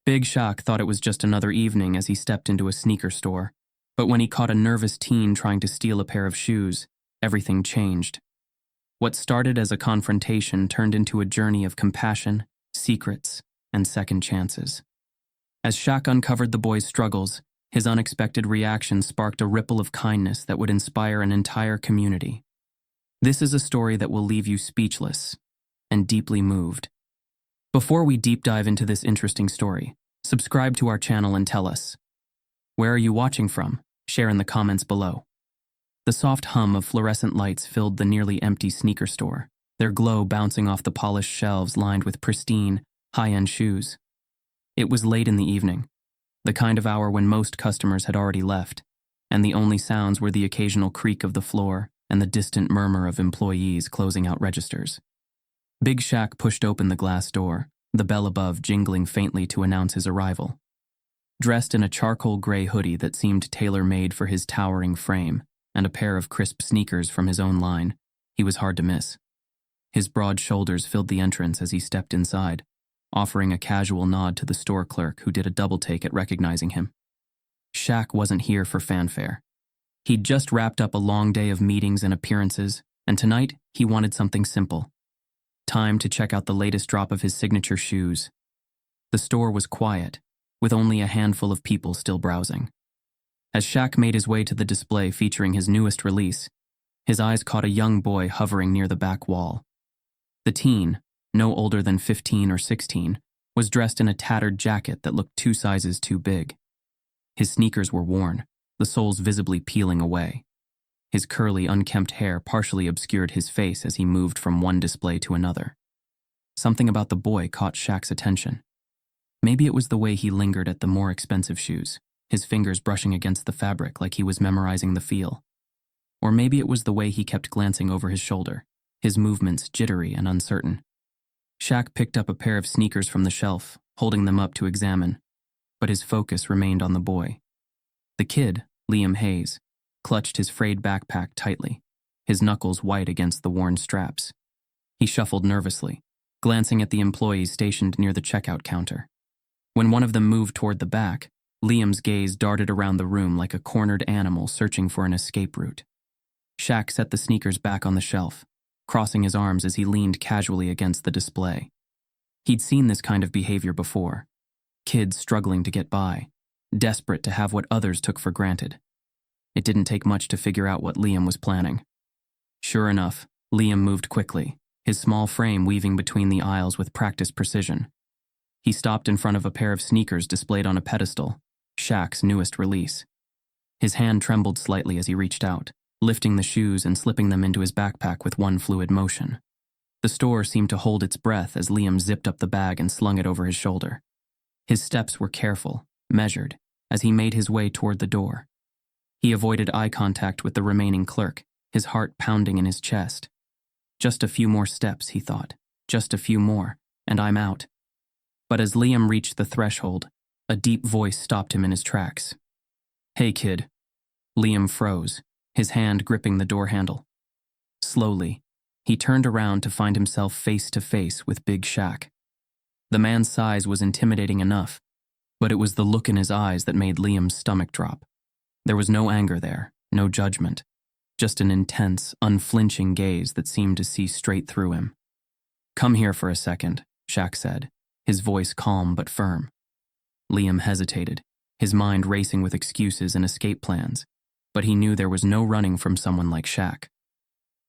Big Shaq thought it was just another evening as he stepped into a sneaker store, but when he caught a nervous teen trying to steal a pair of shoes, everything changed. What started as a confrontation turned into a journey of compassion, secrets, and second chances. As Shaq uncovered the boy's struggles, his unexpected reaction sparked a ripple of kindness that would inspire an entire community. This is a story that will leave you speechless and deeply moved. Before we deep dive into this interesting story, subscribe to our channel and tell us, where are you watching from? Share in the comments below. The soft hum of fluorescent lights filled the nearly empty sneaker store, their glow bouncing off the polished shelves lined with pristine, high-end shoes. It was late in the evening, the kind of hour when most customers had already left, and the only sounds were the occasional creak of the floor and the distant murmur of employees closing out registers. Big Shaq pushed open the glass door, the bell above jingling faintly to announce his arrival. Dressed in a charcoal gray hoodie that seemed tailor-made for his towering frame and a pair of crisp sneakers from his own line, he was hard to miss. His broad shoulders filled the entrance as he stepped inside, offering a casual nod to the store clerk who did a double-take at recognizing him. Shaq wasn't here for fanfare. He'd just wrapped up a long day of meetings and appearances, and tonight he wanted something simple. Time to check out the latest drop of his signature shoes. The store was quiet, with only a handful of people still browsing. As Shaq made his way to the display featuring his newest release, his eyes caught a young boy hovering near the back wall. The teen, no older than 15 or 16, was dressed in a tattered jacket that looked 2 sizes too big. His sneakers were worn, the soles visibly peeling away. His curly, unkempt hair partially obscured his face as he moved from one display to another. Something about the boy caught Shaq's attention. Maybe it was the way he lingered at the more expensive shoes, his fingers brushing against the fabric like he was memorizing the feel. Or maybe it was the way he kept glancing over his shoulder, his movements jittery and uncertain. Shaq picked up a pair of sneakers from the shelf, holding them up to examine, but his focus remained on the boy. The kid, Liam Hayes, clutched his frayed backpack tightly, his knuckles white against the worn straps. He shuffled nervously, glancing at the employees stationed near the checkout counter. When one of them moved toward the back, Liam's gaze darted around the room like a cornered animal searching for an escape route. Shaq set the sneakers back on the shelf, crossing his arms as he leaned casually against the display. He'd seen this kind of behavior before. Kids struggling to get by, desperate to have what others took for granted. It didn't take much to figure out what Liam was planning. Sure enough, Liam moved quickly, his small frame weaving between the aisles with practiced precision. He stopped in front of a pair of sneakers displayed on a pedestal, Shaq's newest release. His hand trembled slightly as he reached out, lifting the shoes and slipping them into his backpack with one fluid motion. The store seemed to hold its breath as Liam zipped up the bag and slung it over his shoulder. His steps were careful, measured, as he made his way toward the door. He avoided eye contact with the remaining clerk, his heart pounding in his chest. Just a few more steps, he thought. Just a few more, and I'm out. But as Liam reached the threshold, a deep voice stopped him in his tracks. "Hey, kid." Liam froze, his hand gripping the door handle. Slowly, he turned around to find himself face to face with Big Shaq. The man's size was intimidating enough, but it was the look in his eyes that made Liam's stomach drop. There was no anger there, no judgment, just an intense, unflinching gaze that seemed to see straight through him. "Come here for a second," Shaq said, his voice calm but firm. Liam hesitated, his mind racing with excuses and escape plans, but he knew there was no running from someone like Shaq.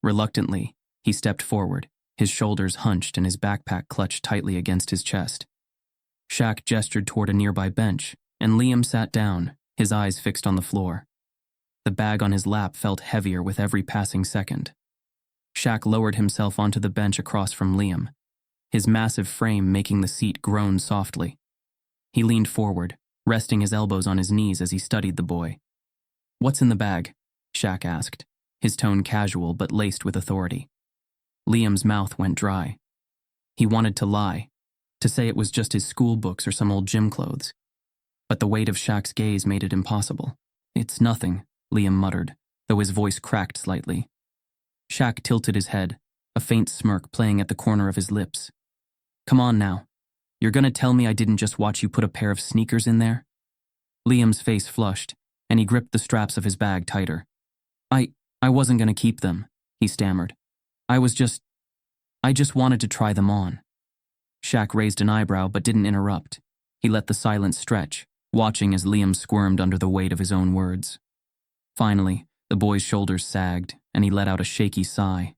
Reluctantly, he stepped forward, his shoulders hunched and his backpack clutched tightly against his chest. Shaq gestured toward a nearby bench, and Liam sat down, his eyes fixed on the floor. The bag on his lap felt heavier with every passing second. Shaq lowered himself onto the bench across from Liam, his massive frame making the seat groan softly. He leaned forward, resting his elbows on his knees as he studied the boy. "What's in the bag?" Shaq asked, his tone casual but laced with authority. Liam's mouth went dry. He wanted to lie, to say it was just his school books or some old gym clothes. But the weight of Shaq's gaze made it impossible. "It's nothing," Liam muttered, though his voice cracked slightly. Shaq tilted his head, a faint smirk playing at the corner of his lips. "Come on now. You're gonna tell me I didn't just watch you put a pair of sneakers in there? Liam's face flushed, and he gripped the straps of his bag tighter. I wasn't gonna keep them, he stammered. I just wanted to try them on. Shaq raised an eyebrow but didn't interrupt. He let the silence stretch, watching as Liam squirmed under the weight of his own words. Finally, the boy's shoulders sagged, and he let out a shaky sigh.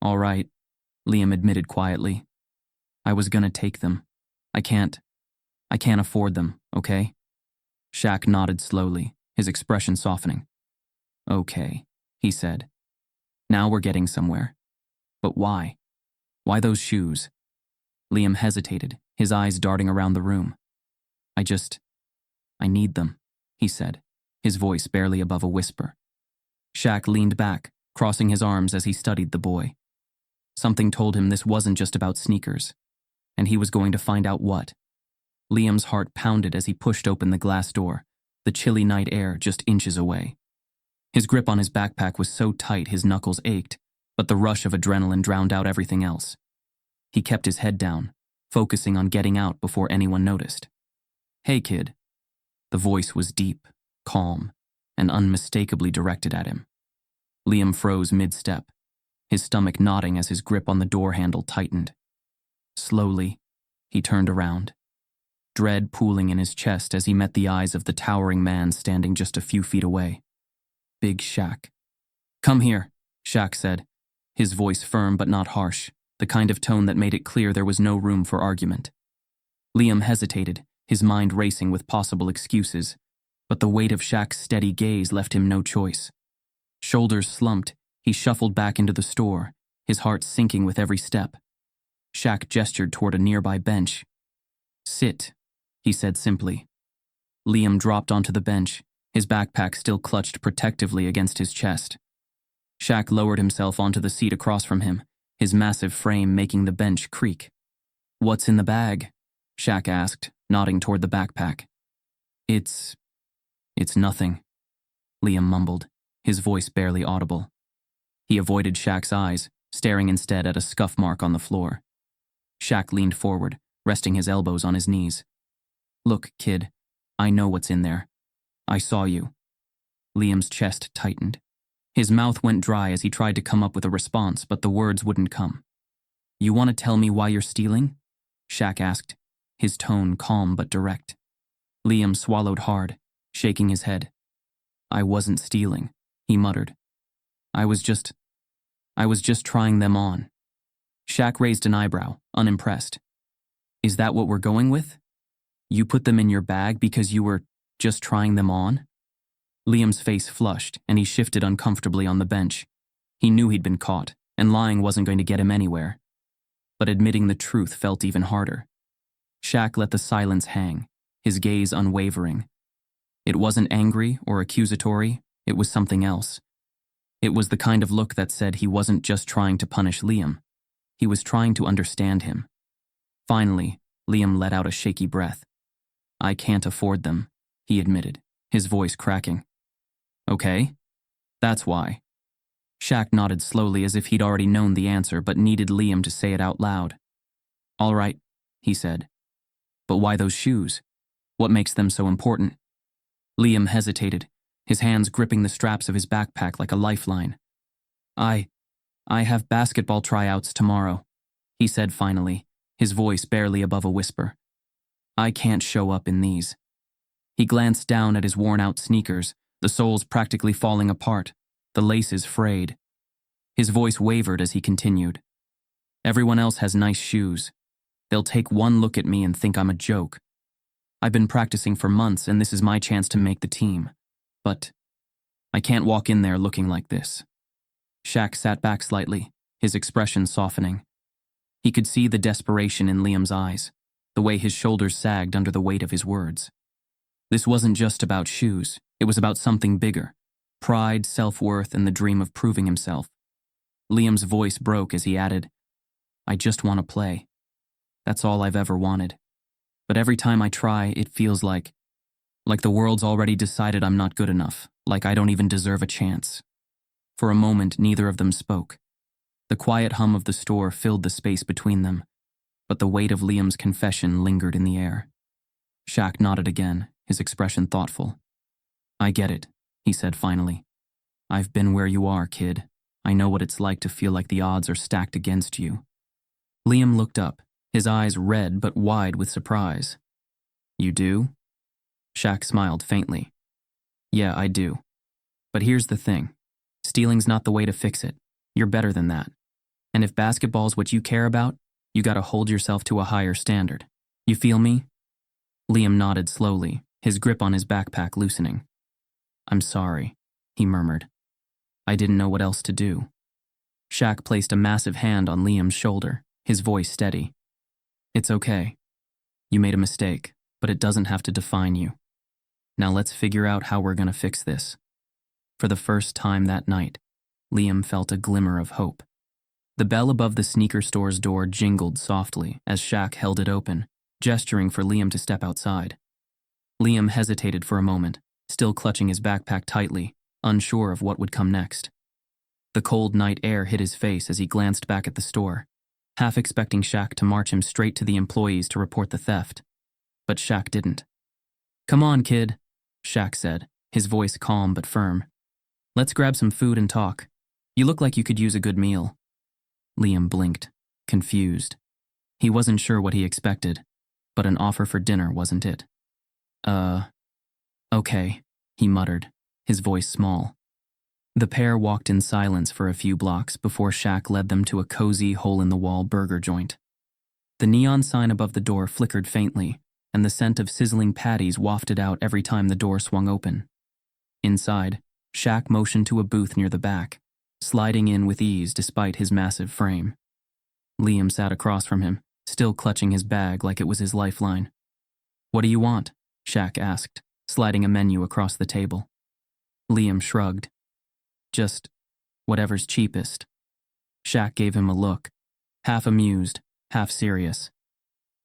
All right, Liam admitted quietly. I was gonna take them. I can't afford them, okay? Shaq nodded slowly, his expression softening. Okay, he said. Now we're getting somewhere. But why? Why those shoes? Liam hesitated, his eyes darting around the room. I need them, he said, his voice barely above a whisper. Shaq leaned back, crossing his arms as he studied the boy. Something told him this wasn't just about sneakers, and he was going to find out what. Liam's heart pounded as he pushed open the glass door, the chilly night air just inches away. His grip on his backpack was so tight his knuckles ached, but the rush of adrenaline drowned out everything else. He kept his head down, focusing on getting out before anyone noticed. Hey, kid. The voice was deep, calm, and unmistakably directed at him. Liam froze mid-step, his stomach knotting as his grip on the door handle tightened. Slowly, he turned around, dread pooling in his chest as he met the eyes of the towering man standing just a few feet away. Big Shaq. Come here, Shaq said, his voice firm but not harsh, the kind of tone that made it clear there was no room for argument. Liam hesitated, his mind racing with possible excuses, but the weight of Shaq's steady gaze left him no choice. Shoulders slumped, he shuffled back into the store, his heart sinking with every step. Shaq gestured toward a nearby bench. Sit, he said simply. Liam dropped onto the bench, his backpack still clutched protectively against his chest. Shaq lowered himself onto the seat across from him, his massive frame making the bench creak. What's in the bag? Shaq asked, nodding toward the backpack. It's nothing, Liam mumbled, his voice barely audible. He avoided Shaq's eyes, staring instead at a scuff mark on the floor. Shaq leaned forward, resting his elbows on his knees. Look, kid, I know what's in there. I saw you. Liam's chest tightened. His mouth went dry as he tried to come up with a response, but the words wouldn't come. You want to tell me why you're stealing? Shaq asked, his tone calm but direct. Liam swallowed hard, shaking his head. I wasn't stealing, he muttered. I was just trying them on. Shaq raised an eyebrow, unimpressed. Is that what we're going with? You put them in your bag because you were just trying them on? Liam's face flushed, and he shifted uncomfortably on the bench. He knew he'd been caught, and lying wasn't going to get him anywhere. But admitting the truth felt even harder. Shaq let the silence hang, his gaze unwavering. It wasn't angry or accusatory, it was something else. It was the kind of look that said he wasn't just trying to punish Liam. He was trying to understand him. Finally, Liam let out a shaky breath. I can't afford them, he admitted, his voice cracking. Okay, that's why. Shaq nodded slowly as if he'd already known the answer but needed Liam to say it out loud. All right, he said. But why those shoes? What makes them so important? Liam hesitated, his hands gripping the straps of his backpack like a lifeline. I have basketball tryouts tomorrow, he said finally, his voice barely above a whisper. I can't show up in these. He glanced down at his worn-out sneakers, the soles practically falling apart, the laces frayed. His voice wavered as he continued. Everyone else has nice shoes. They'll take one look at me and think I'm a joke. I've been practicing for months and this is my chance to make the team. But I can't walk in there looking like this. Shaq sat back slightly, his expression softening. He could see the desperation in Liam's eyes, the way his shoulders sagged under the weight of his words. This wasn't just about shoes, it was about something bigger. Pride, self-worth, and the dream of proving himself. Liam's voice broke as he added, I just want to play. That's all I've ever wanted. But every time I try, it feels like the world's already decided I'm not good enough, like I don't even deserve a chance. For a moment, neither of them spoke. The quiet hum of the store filled the space between them. but the weight of Liam's confession lingered in the air. Shaq nodded again, his expression thoughtful. "I get it," he said finally. "I've been where you are, kid. I know what it's like to feel like the odds are stacked against you." Liam looked up, his eyes red but wide with surprise. "You do?" Shaq smiled faintly. "Yeah, I do. But here's the thing. Stealing's not the way to fix it. You're better than that. And if basketball's what you care about, you gotta hold yourself to a higher standard. You feel me?" Liam nodded slowly, his grip on his backpack loosening. "I'm sorry," he murmured. "I didn't know what else to do." Shaq placed a massive hand on Liam's shoulder, his voice steady. "It's okay. You made a mistake, but it doesn't have to define you. Now let's figure out how we're gonna fix this." For the first time that night, Liam felt a glimmer of hope. The bell above the sneaker store's door jingled softly as Shaq held it open, gesturing for Liam to step outside. Liam hesitated for a moment, still clutching his backpack tightly, unsure of what would come next. The cold night air hit his face as he glanced back at the store, half expecting Shaq to march him straight to the employees to report the theft. But Shaq didn't. "Come on, kid," Shaq said, his voice calm but firm. "Let's grab some food and talk. You look like you could use a good meal." Liam blinked, confused. He wasn't sure what he expected, but an offer for dinner wasn't it. Okay, he muttered, his voice small. The pair walked in silence for a few blocks before Shaq led them to a cozy, hole-in-the-wall burger joint. The neon sign above the door flickered faintly, and the scent of sizzling patties wafted out every time the door swung open. Inside, Shaq motioned to a booth near the back, sliding in with ease despite his massive frame. Liam sat across from him, still clutching his bag like it was his lifeline. "What do you want?" Shaq asked, sliding a menu across the table. Liam shrugged. "Just whatever's cheapest." Shaq gave him a look, half amused, half serious.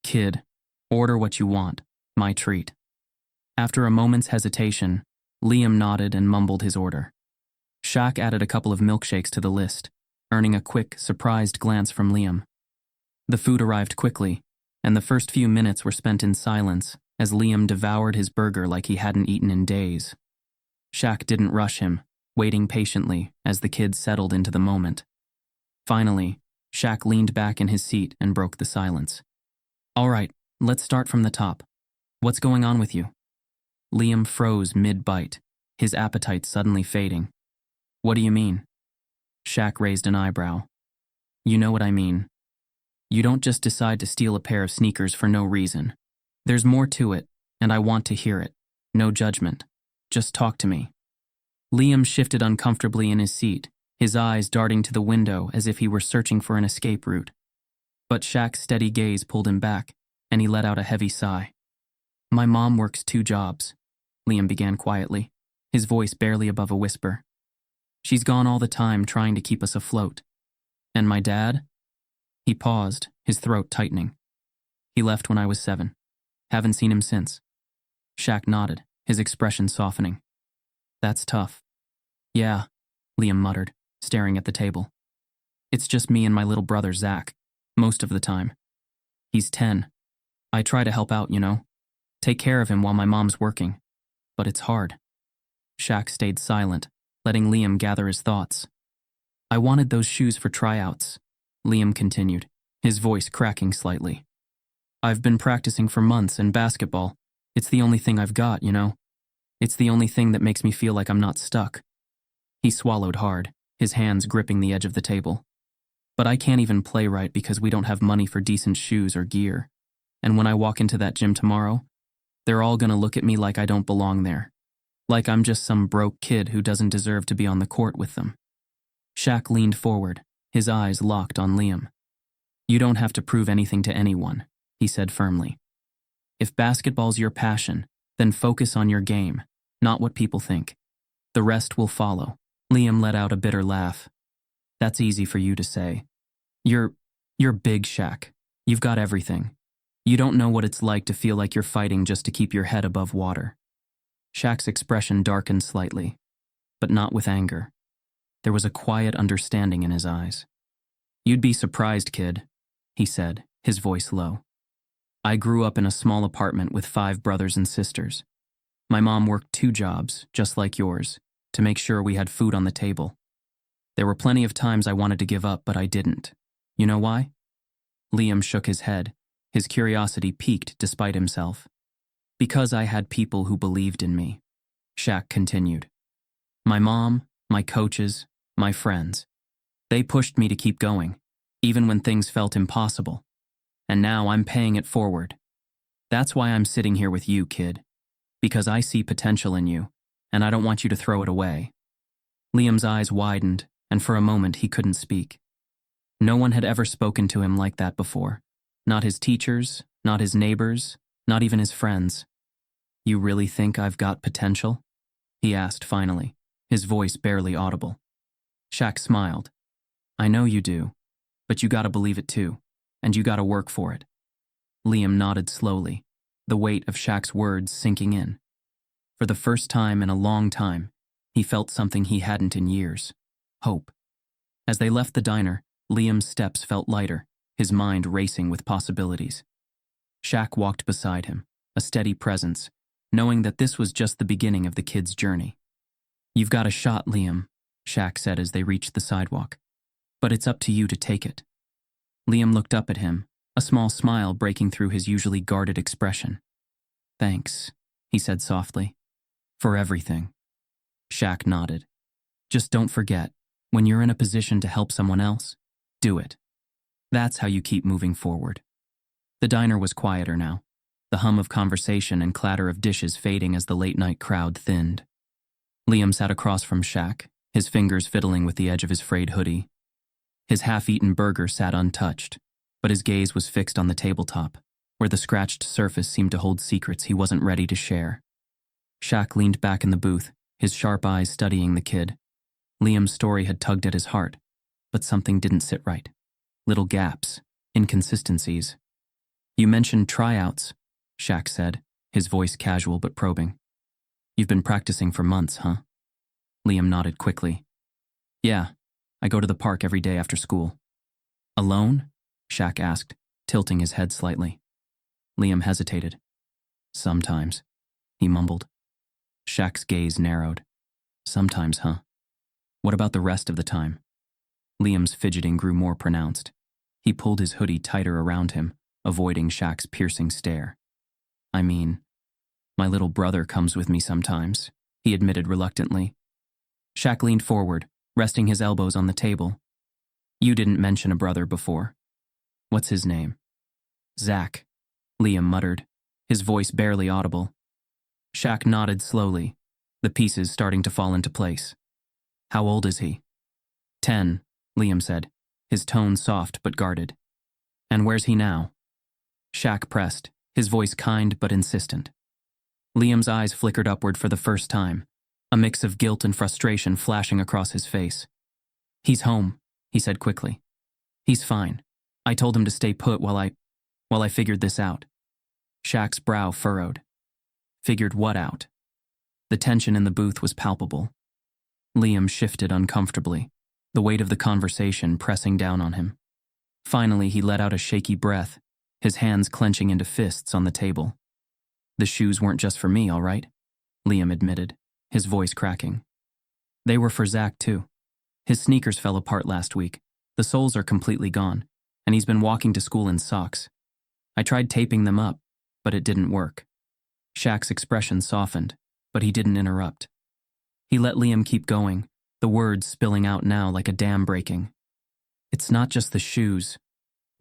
"Kid, order what you want, my treat." After a moment's hesitation, Liam nodded and mumbled his order. Shaq added a couple of milkshakes to the list, earning a quick, surprised glance from Liam. The food arrived quickly, and the first few minutes were spent in silence as Liam devoured his burger like he hadn't eaten in days. Shaq didn't rush him, waiting patiently as the kids settled into the moment. Finally, Shaq leaned back in his seat and broke the silence. "All right, let's start from the top. What's going on with you?" Liam froze mid-bite, his appetite suddenly fading. "What do you mean?" Shaq raised an eyebrow. "You know what I mean. You don't just decide to steal a pair of sneakers for no reason. There's more to it, and I want to hear it. No judgment. Just talk to me." Liam shifted uncomfortably in his seat, his eyes darting to the window as if he were searching for an escape route. But Shaq's steady gaze pulled him back, and he let out a heavy sigh. "My mom works 2 jobs, Liam began quietly, his voice barely above a whisper. "She's gone all the time trying to keep us afloat. And my dad?" He paused, his throat tightening. "He left when I was 7. Haven't seen him since." Shaq nodded, his expression softening. "That's tough." "Yeah," Liam muttered, staring at the table. "It's just me and my little brother Zach, most of the time. He's 10. I try to help out, take care of him while my mom's working. But it's hard." Shaq stayed silent, letting Liam gather his thoughts. "I wanted those shoes for tryouts," Liam continued, his voice cracking slightly. "I've been practicing for months, and basketball, it's the only thing I've got, It's the only thing that makes me feel like I'm not stuck." He swallowed hard, his hands gripping the edge of the table. "But I can't even play right because we don't have money for decent shoes or gear. And when I walk into that gym tomorrow, they're all gonna look at me like I don't belong there. Like I'm just some broke kid who doesn't deserve to be on the court with them." Shaq leaned forward, his eyes locked on Liam. "You don't have to prove anything to anyone," he said firmly. "If basketball's your passion, then focus on your game, not what people think. The rest will follow." Liam let out a bitter laugh. "That's easy for you to say. You're Big Shaq. You've got everything. You don't know what it's like to feel like you're fighting just to keep your head above water." Shaq's expression darkened slightly, but not with anger. There was a quiet understanding in his eyes. "You'd be surprised, kid," he said, his voice low. I grew up in a small apartment with 5 brothers and sisters. My mom worked 2 jobs, just like yours, to make sure we had food on the table. There were plenty of times I wanted to give up, but I didn't. You know why? Liam shook his head, his curiosity piqued despite himself. Because I had people who believed in me, Shaq continued. My mom, my coaches, my friends. They pushed me to keep going, even when things felt impossible. And now I'm paying it forward. That's why I'm sitting here with you, kid. Because I see potential in you, and I don't want you to throw it away. Liam's eyes widened, and for a moment he couldn't speak. No one had ever spoken to him like that before. Not his teachers, not his neighbors, not even his friends. You really think I've got potential? He asked finally, his voice barely audible. Shaq smiled. I know you do, but you gotta believe it too, and you gotta work for it. Liam nodded slowly, the weight of Shaq's words sinking in. For the first time in a long time, he felt something he hadn't in years. Hope. As they left the diner, Liam's steps felt lighter, his mind racing with possibilities. Shaq walked beside him, a steady presence, knowing that this was just the beginning of the kid's journey. You've got a shot, Liam, Shaq said as they reached the sidewalk. But it's up to you to take it. Liam looked up at him, a small smile breaking through his usually guarded expression. Thanks, he said softly. For everything. Shaq nodded. Just don't forget, when you're in a position to help someone else, do it. That's how you keep moving forward. The diner was quieter now, the hum of conversation and clatter of dishes fading as the late-night crowd thinned. Liam sat across from Shaq, his fingers fiddling with the edge of his frayed hoodie. His half-eaten burger sat untouched, but his gaze was fixed on the tabletop, where the scratched surface seemed to hold secrets he wasn't ready to share. Shaq leaned back in the booth, his sharp eyes studying the kid. Liam's story had tugged at his heart, but something didn't sit right. Little gaps, inconsistencies. You mentioned tryouts, Shaq said, his voice casual but probing. You've been practicing for months, huh? Liam nodded quickly. Yeah, I go to the park every day after school. Alone? Shaq asked, tilting his head slightly. Liam hesitated. Sometimes, he mumbled. Shaq's gaze narrowed. Sometimes, huh? What about the rest of the time? Liam's fidgeting grew more pronounced. He pulled his hoodie tighter around him, avoiding Shaq's piercing stare. I mean, my little brother comes with me sometimes, he admitted reluctantly. Shaq leaned forward, resting his elbows on the table. You didn't mention a brother before. What's his name? Zach, Liam muttered, his voice barely audible. Shaq nodded slowly, the pieces starting to fall into place. How old is he? 10, Liam said, his tone soft but guarded. And where's he now? Shaq pressed, his voice kind but insistent. Liam's eyes flickered upward for the first time, a mix of guilt and frustration flashing across his face. He's home, he said quickly. He's fine. I told him to stay put while I figured this out. Shaq's brow furrowed. Figured what out? The tension in the booth was palpable. Liam shifted uncomfortably, the weight of the conversation pressing down on him. Finally, he let out a shaky breath, his hands clenching into fists on the table. The shoes weren't just for me, all right? Liam admitted, his voice cracking. They were for Zach, too. His sneakers fell apart last week. The soles are completely gone, and he's been walking to school in socks. I tried taping them up, but it didn't work. Shaq's expression softened, but he didn't interrupt. He let Liam keep going, the words spilling out now like a dam breaking. It's not just the shoes,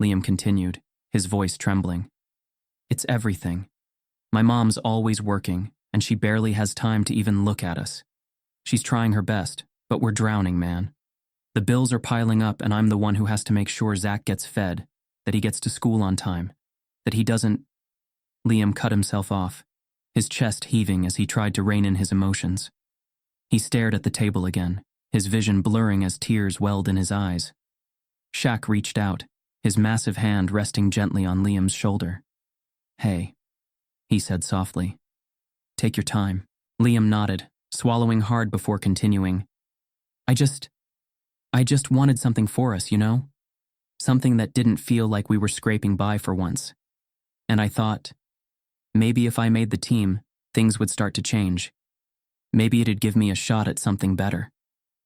Liam continued, his voice trembling. It's everything. My mom's always working, and she barely has time to even look at us. She's trying her best, but we're drowning, man. The bills are piling up, and I'm the one who has to make sure Zach gets fed, that he gets to school on time, that he doesn't... Liam cut himself off, his chest heaving as he tried to rein in his emotions. He stared at the table again, his vision blurring as tears welled in his eyes. Shaq reached out, his massive hand resting gently on Liam's shoulder. Hey, he said softly. Take your time. Liam nodded, swallowing hard before continuing. I just wanted something for us, you know? something that didn't feel like we were scraping by for once. And I thought, maybe if I made the team, things would start to change. Maybe it'd give me a shot at something better.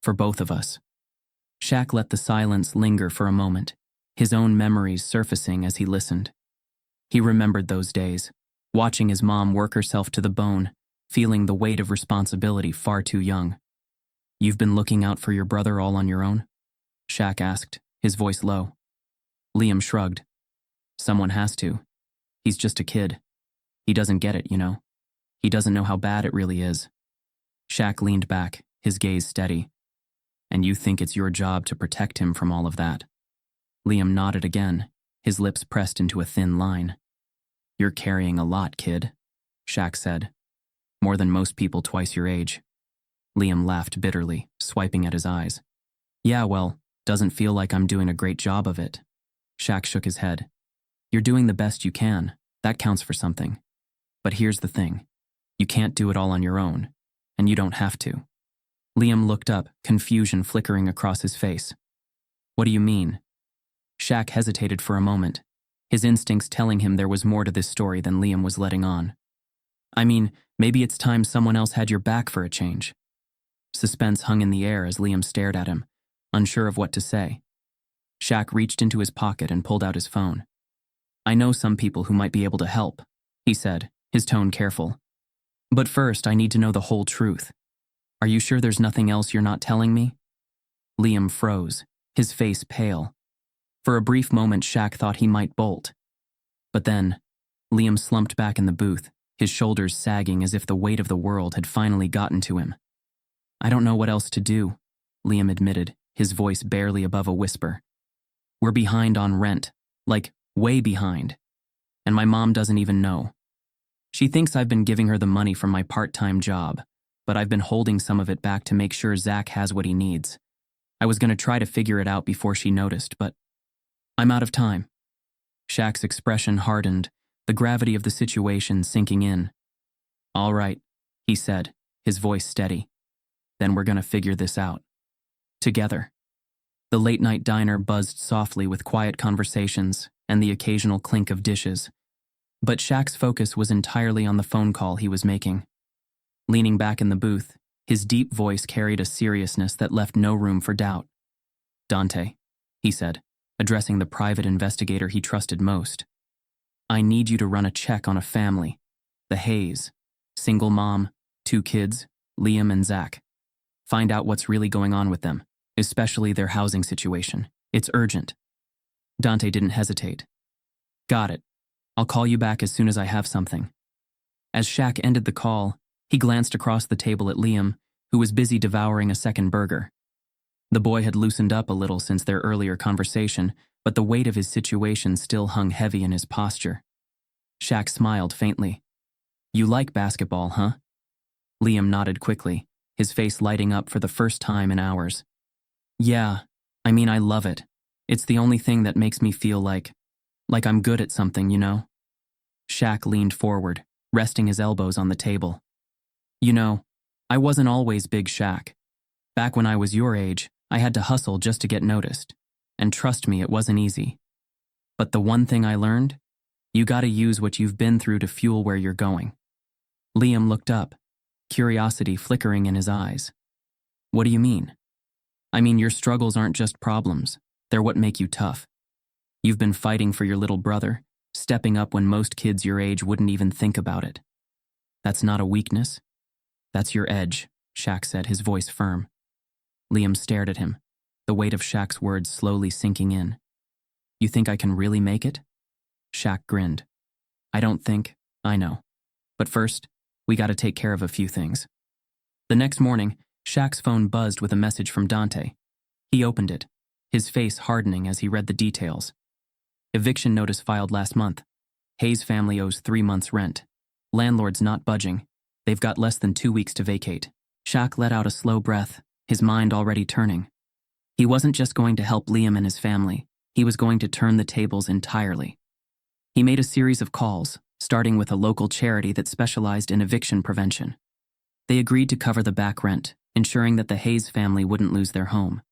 For both of us. Shaq let the silence linger for a moment, his own memories surfacing as he listened. He remembered those days, watching his mom work herself to the bone, feeling the weight of responsibility far too young. "You've been looking out for your brother all on your own?" Shaq asked, his voice low. Liam shrugged. "Someone has to. He's just a kid. He doesn't get it, you know. He doesn't know how bad it really is." Shaq leaned back, his gaze steady. "And you think it's your job to protect him from all of that?" Liam nodded again, his lips pressed into a thin line. "You're carrying a lot, kid," Shaq said. "More than most people twice your age." Liam laughed bitterly, swiping at his eyes. "Yeah, well, doesn't feel like I'm doing a great job of it." Shaq shook his head. "You're doing the best you can. That counts for something. But here's the thing. You can't do it all on your own, and you don't have to." Liam looked up, confusion flickering across his face. "What do you mean?" Shaq hesitated for a moment, his instincts telling him there was more to this story than Liam was letting on. "I mean, maybe it's time someone else had your back for a change." Suspense hung in the air as Liam stared at him, unsure of what to say. Shaq reached into his pocket and pulled out his phone. "I know some people who might be able to help," he said, his tone careful. "But first, I need to know the whole truth. Are you sure there's nothing else you're not telling me?" Liam froze, his face pale. For a brief moment, Shaq thought he might bolt. But then, Liam slumped back in the booth, his shoulders sagging as if the weight of the world had finally gotten to him. "I don't know what else to do," Liam admitted, his voice barely above a whisper. "We're behind on rent, like way behind. And my mom doesn't even know. She thinks I've been giving her the money from my part-time job, but I've been holding some of it back to make sure Zach has what he needs. I was going to try to figure it out before she noticed, but I'm out of time." Shaq's expression hardened, the gravity of the situation sinking in. "All right," he said, his voice steady. "Then we're going to figure this out. Together." The late-night diner buzzed softly with quiet conversations and the occasional clink of dishes. But Shaq's focus was entirely on the phone call he was making. Leaning back in the booth, his deep voice carried a seriousness that left no room for doubt. "Dante," he said, addressing the private investigator he trusted most. "I need you to run a check on a family. The Hayes. Single mom, 2 kids, Liam and Zach. Find out what's really going on with them, especially their housing situation. It's urgent." Dante didn't hesitate. "Got it. I'll call you back as soon as I have something." As Shaq ended the call, he glanced across the table at Liam, who was busy devouring a second burger. The boy had loosened up a little since their earlier conversation, but the weight of his situation still hung heavy in his posture. Shaq smiled faintly. "You like basketball, huh?" Liam nodded quickly, his face lighting up for the first time in hours. "Yeah, I mean, I love it. It's the only thing that makes me feel like I'm good at something, you know?" Shaq leaned forward, resting his elbows on the table. "You know, I wasn't always Big Shaq. Back when I was your age, I had to hustle just to get noticed. And trust me, it wasn't easy. But the one thing I learned? You gotta use what you've been through to fuel where you're going." Liam looked up, curiosity flickering in his eyes. "What do you mean?" "I mean, your struggles aren't just problems. They're what make you tough. You've been fighting for your little brother, stepping up when most kids your age wouldn't even think about it. That's not a weakness. That's your edge," Shaq said, his voice firm. Liam stared at him, the weight of Shaq's words slowly sinking in. "You think I can really make it?" Shaq grinned. "I don't think. I know. But first, we gotta take care of a few things." The next morning, Shaq's phone buzzed with a message from Dante. He opened it, his face hardening as he read the details. Eviction notice filed last month. Hayes family owes 3 months' rent. Landlord's not budging. They've got less than 2 weeks to vacate. Shaq let out a slow breath, his mind already turning. He wasn't just going to help Liam and his family. He was going to turn the tables entirely. He made a series of calls, starting with a local charity that specialized in eviction prevention. They agreed to cover the back rent, ensuring that the Hayes family wouldn't lose their home.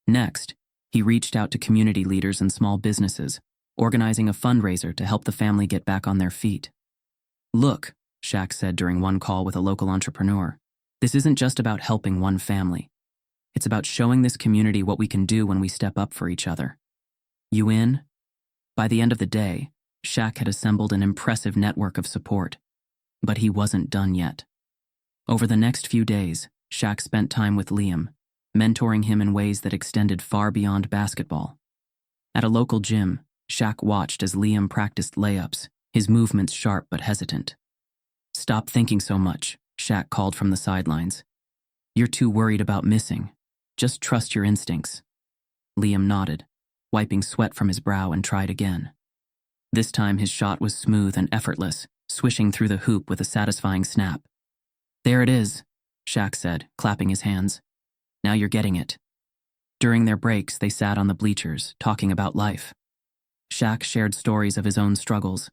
Next, He reached out to community leaders and small businesses, organizing a fundraiser to help the family get back on their feet. "Look," Shaq said during one call with a local entrepreneur, "this isn't just about helping one family. It's about showing this community what we can do when we step up for each other. You in?" By the end of the day, Shaq had assembled an impressive network of support. But he wasn't done yet. Over the next few days, Shaq spent time with Liam, mentoring him in ways that extended far beyond basketball. At a local gym, Shaq watched as Liam practiced layups, his movements sharp but hesitant. "Stop thinking so much," Shaq called from the sidelines. "You're too worried about missing. Just trust your instincts." Liam nodded, wiping sweat from his brow, and tried again. This time his shot was smooth and effortless, swishing through the hoop with a satisfying snap. "There it is," Shaq said, clapping his hands. "Now you're getting it." During their breaks, they sat on the bleachers, talking about life. Shaq shared stories of his own struggles,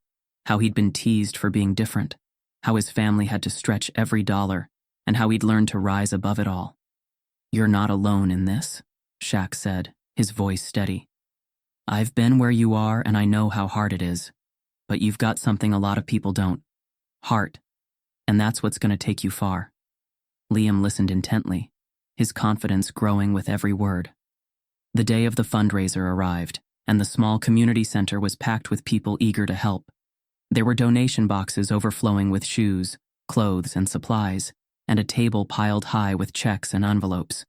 how he'd been teased for being different, how his family had to stretch every dollar, and how he'd learned to rise above it all. "You're not alone in this," Shaq said, his voice steady. "I've been where you are and I know how hard it is, but you've got something a lot of people don't. Heart. And that's what's going to take you far." Liam listened intently, his confidence growing with every word. The day of the fundraiser arrived, and the small community center was packed with people eager to help. There were donation boxes overflowing with shoes, clothes, and supplies, and a table piled high with checks and envelopes.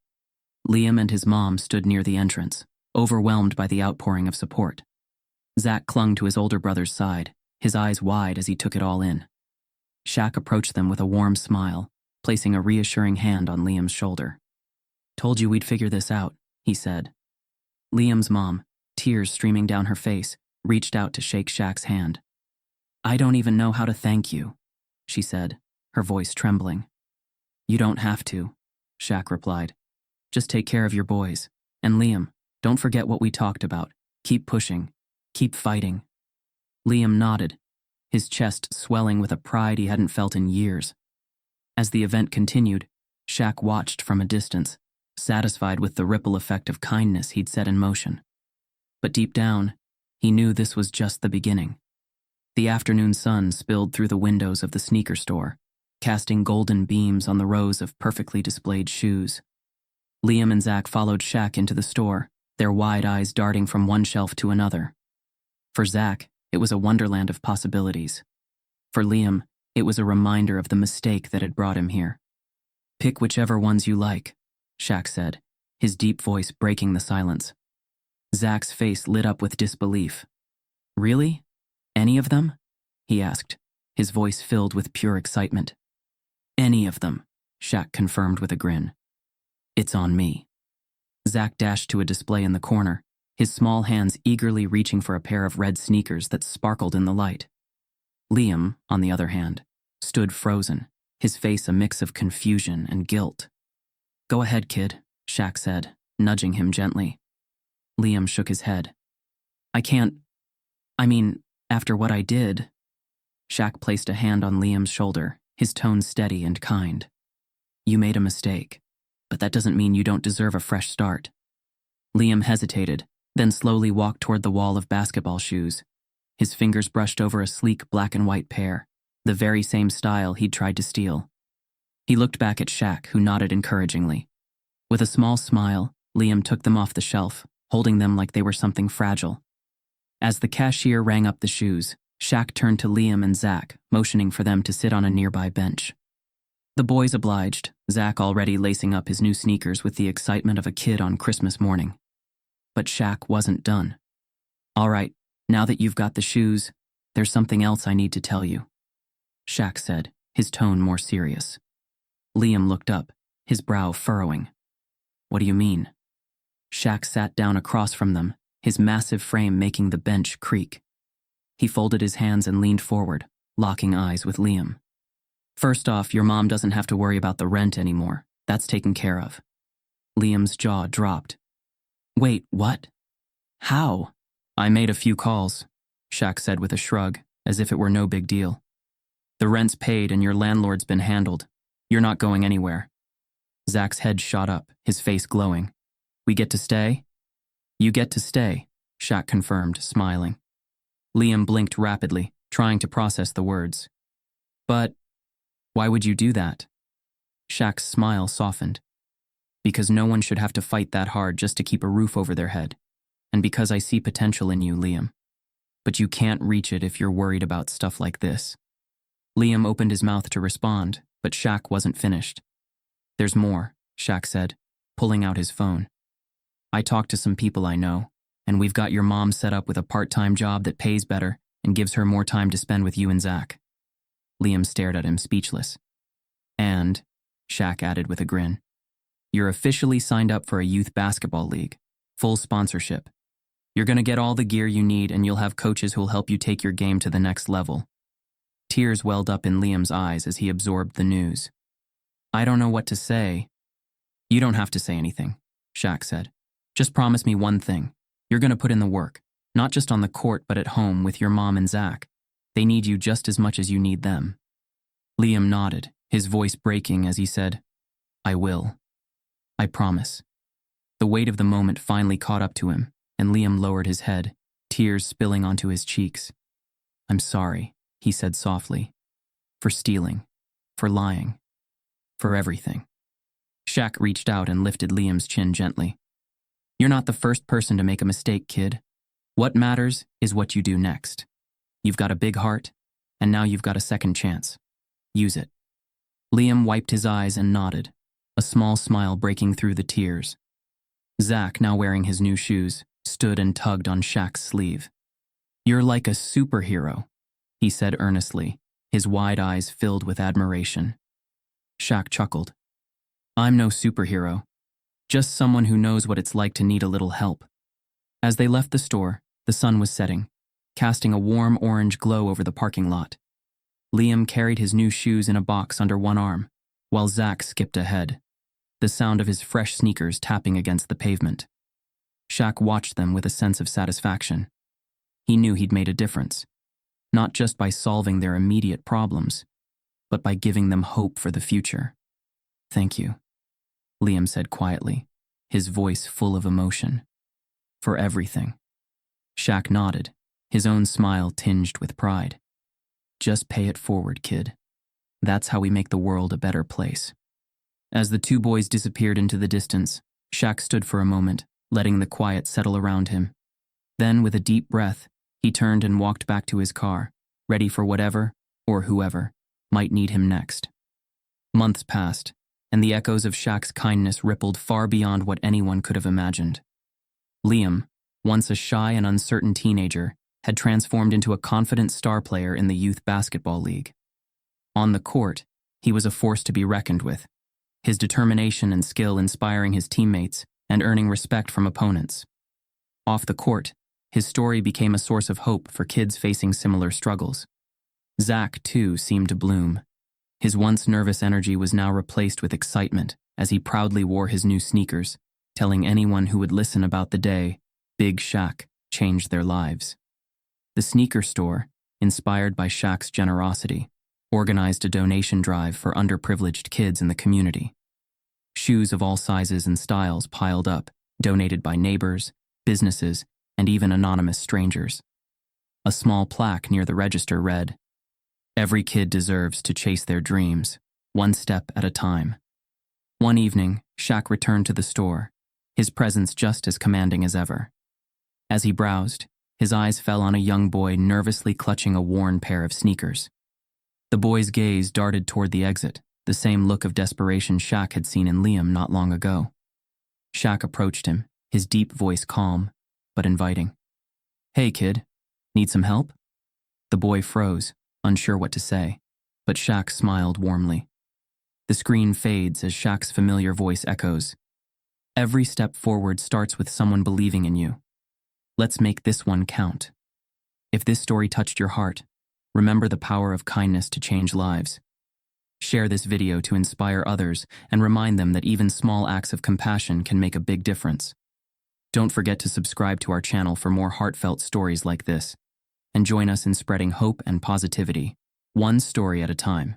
Liam and his mom stood near the entrance, overwhelmed by the outpouring of support. Zach clung to his older brother's side, his eyes wide as he took it all in. Shaq approached them with a warm smile, placing a reassuring hand on Liam's shoulder. "Told you we'd figure this out," he said. Liam's mom, tears streaming down her face, reached out to shake Shaq's hand. "I don't even know how to thank you," she said, her voice trembling. "You don't have to," Shaq replied. "Just take care of your boys. And Liam, don't forget what we talked about. Keep pushing. Keep fighting." Liam nodded, his chest swelling with a pride he hadn't felt in years. As the event continued, Shaq watched from a distance, satisfied with the ripple effect of kindness he'd set in motion. But deep down, he knew this was just the beginning. The afternoon sun spilled through the windows of the sneaker store, casting golden beams on the rows of perfectly displayed shoes. Liam and Zach followed Shaq into the store, their wide eyes darting from one shelf to another. For Zach, it was a wonderland of possibilities. For Liam, it was a reminder of the mistake that had brought him here. "Pick whichever ones you like," Shaq said, his deep voice breaking the silence. Zach's face lit up with disbelief. "Really? Any of them?" he asked, his voice filled with pure excitement. "Any of them," Shaq confirmed with a grin. "It's on me." Zach dashed to a display in the corner, his small hands eagerly reaching for a pair of red sneakers that sparkled in the light. Liam, on the other hand, stood frozen, his face a mix of confusion and guilt. "Go ahead, kid," Shaq said, nudging him gently. Liam shook his head. I can't. After what I did." Shaq placed a hand on Liam's shoulder, his tone steady and kind. "You made a mistake, but that doesn't mean you don't deserve a fresh start." Liam hesitated, then slowly walked toward the wall of basketball shoes. His fingers brushed over a sleek black and white pair, the very same style he'd tried to steal. He looked back at Shaq, who nodded encouragingly. With a small smile, Liam took them off the shelf, holding them like they were something fragile. As the cashier rang up the shoes, Shaq turned to Liam and Zach, motioning for them to sit on a nearby bench. The boys obliged, Zach already lacing up his new sneakers with the excitement of a kid on Christmas morning. But Shaq wasn't done. "All right, now that you've got the shoes, there's something else I need to tell you," Shaq said, his tone more serious. Liam looked up, his brow furrowing. "What do you mean?" Shaq sat down across from them, his massive frame making the bench creak. He folded his hands and leaned forward, locking eyes with Liam. "First off, your mom doesn't have to worry about the rent anymore. That's taken care of." Liam's jaw dropped. "Wait, what? How?" "I made a few calls," Shaq said with a shrug, as if it were no big deal. "The rent's paid and your landlord's been handled. You're not going anywhere." Zach's head shot up, his face glowing. "We get to stay?" You get to stay, Shaq confirmed, smiling. Liam blinked rapidly, trying to process the words. But why would you do that? Shaq's smile softened. Because no one should have to fight that hard just to keep a roof over their head. And because I see potential in you, Liam. But you can't reach it if you're worried about stuff like this. Liam opened his mouth to respond, but Shaq wasn't finished. There's more, Shaq said, pulling out his phone. I talked to some people I know, and we've got your mom set up with a part-time job that pays better and gives her more time to spend with you and Zach. Liam stared at him, speechless. And, Shaq added with a grin, you're officially signed up for a youth basketball league, full sponsorship. You're going to get all the gear you need and you'll have coaches who'll help you take your game to the next level. Tears welled up in Liam's eyes as he absorbed the news. I don't know what to say. You don't have to say anything, Shaq said. Just promise me one thing. You're going to put in the work, not just on the court but at home with your mom and Zach. They need you just as much as you need them. Liam nodded, his voice breaking as he said, I will. I promise. The weight of the moment finally caught up to him, and Liam lowered his head, tears spilling onto his cheeks. I'm sorry, he said softly. For stealing. For lying. For everything. Shaq reached out and lifted Liam's chin gently. You're not the first person to make a mistake, kid. What matters is what you do next. You've got a big heart, and now you've got a second chance. Use it. Liam wiped his eyes and nodded, a small smile breaking through the tears. Zach, now wearing his new shoes, stood and tugged on Shaq's sleeve. You're like a superhero, he said earnestly, his wide eyes filled with admiration. Shaq chuckled. I'm no superhero, just someone who knows what it's like to need a little help. As they left the store, the sun was setting, casting a warm orange glow over the parking lot. Liam carried his new shoes in a box under one arm, while Zach skipped ahead, the sound of his fresh sneakers tapping against the pavement. Shaq watched them with a sense of satisfaction. He knew he'd made a difference, not just by solving their immediate problems, but by giving them hope for the future. Thank you, Liam said quietly, his voice full of emotion. For everything. Shaq nodded, his own smile tinged with pride. Just pay it forward, kid. That's how we make the world a better place. As the two boys disappeared into the distance, Shaq stood for a moment, letting the quiet settle around him. Then, with a deep breath, he turned and walked back to his car, ready for whatever, or whoever, might need him next. Months passed, and the echoes of Shaq's kindness rippled far beyond what anyone could have imagined. Liam, once a shy and uncertain teenager, had transformed into a confident star player in the youth basketball league. On the court, he was a force to be reckoned with, his determination and skill inspiring his teammates and earning respect from opponents. Off the court, his story became a source of hope for kids facing similar struggles. Zach, too, seemed to bloom. His once nervous energy was now replaced with excitement as he proudly wore his new sneakers, telling anyone who would listen about the day Big Shaq changed their lives. The sneaker store, inspired by Shaq's generosity, organized a donation drive for underprivileged kids in the community. Shoes of all sizes and styles piled up, donated by neighbors, businesses, and even anonymous strangers. A small plaque near the register read, "Every kid deserves to chase their dreams, one step at a time." One evening, Shaq returned to the store, his presence just as commanding as ever. As he browsed, his eyes fell on a young boy nervously clutching a worn pair of sneakers. The boy's gaze darted toward the exit, the same look of desperation Shaq had seen in Liam not long ago. Shaq approached him, his deep voice calm, but inviting. "Hey, kid, need some help?" The boy froze, unsure what to say, but Shaq smiled warmly. The screen fades as Shaq's familiar voice echoes. "Every step forward starts with someone believing in you. Let's make this one count." If this story touched your heart, remember the power of kindness to change lives. Share this video to inspire others and remind them that even small acts of compassion can make a big difference. Don't forget to subscribe to our channel for more heartfelt stories like this, and join us in spreading hope and positivity, one story at a time.